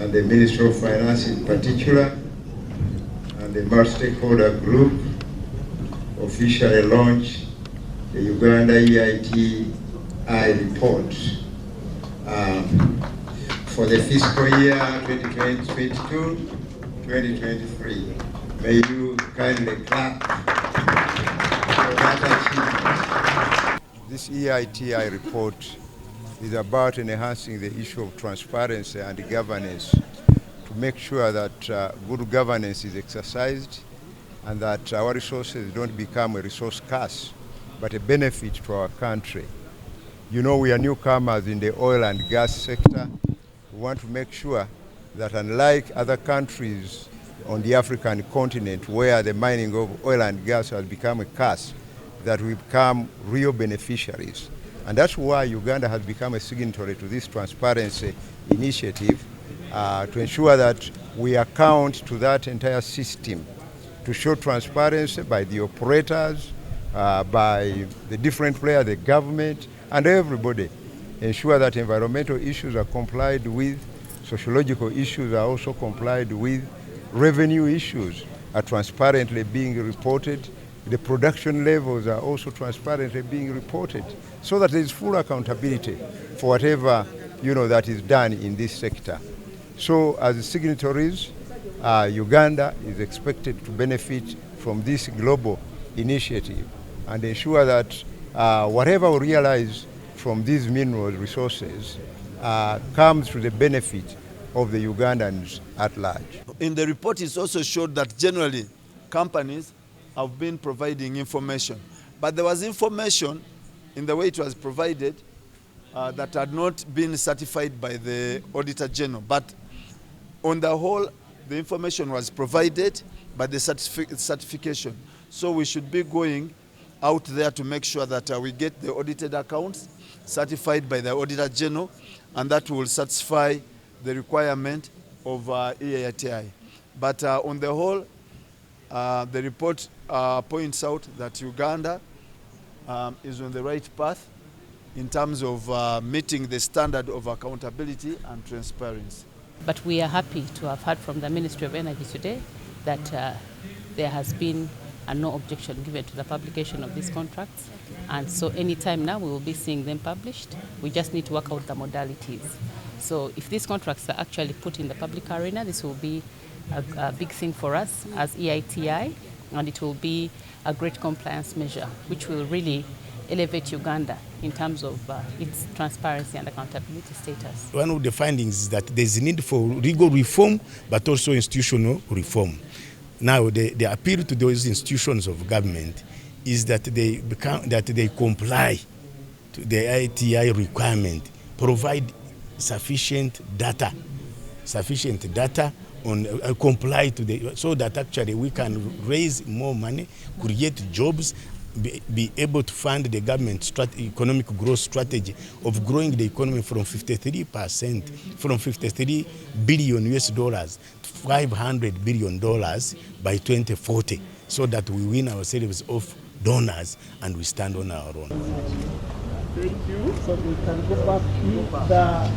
and the Ministry of Finance in particular, and the multi-stakeholder group officially launched the Uganda EITI report for the fiscal year 2022-2023. May you kindly clap for that achievement. This EITI report is about enhancing the issue of transparency and governance to make sure that good governance is exercised and that our resources don't become a resource curse, but a benefit to our country. You know, we are newcomers in the oil and gas sector. We want to make sure that unlike other countries on the African continent where the mining of oil and gas has become a curse, that we become real beneficiaries. And that's why Uganda has become a signatory to this transparency initiative to ensure that we account to that entire system, to show transparency by the operators, by the different players, the government, and everybody. Ensure that environmental issues are complied with, sociological issues are also complied with, revenue issues are transparently being reported, the production levels are also transparently being reported, so that there is full accountability for whatever that is done in this sector. So as signatories, Uganda is expected to benefit from this global initiative and ensure that whatever we realize from these mineral resources comes to the benefit of the Ugandans at large. In the report, it also showed that generally companies have been providing information, but there was information in the way it was provided that had not been certified by the Auditor General. But on the whole, the information was provided by the certification. So we should be going out there to make sure that we get the audited accounts certified by the Auditor General, and that will satisfy the requirement of EITI. But on the whole, the report points out that Uganda is on the right path in terms of meeting the standard of accountability and transparency. But we are happy to have heard from the Ministry of Energy today that there has been no objection given to the publication of these contracts. And so anytime now we will be seeing them published. We just need to work out the modalities. So if these contracts are actually put in the public arena, this will be a big thing for us as EITI, and it will be a great compliance measure, which will really elevate Uganda in terms of its transparency and accountability status. One of the findings is that there is a need for legal reform, but also institutional reform. Now, the appeal to those institutions of government is that they comply to the EITI requirement, provide sufficient data on comply to so that actually we can raise more money, create jobs, be able to fund the government economic growth strategy of growing the economy from 53%, from $53 billion US dollars to $500 billion by 2040, so that we win ourselves off donors and we stand on our own. Thank you. So we can go back to the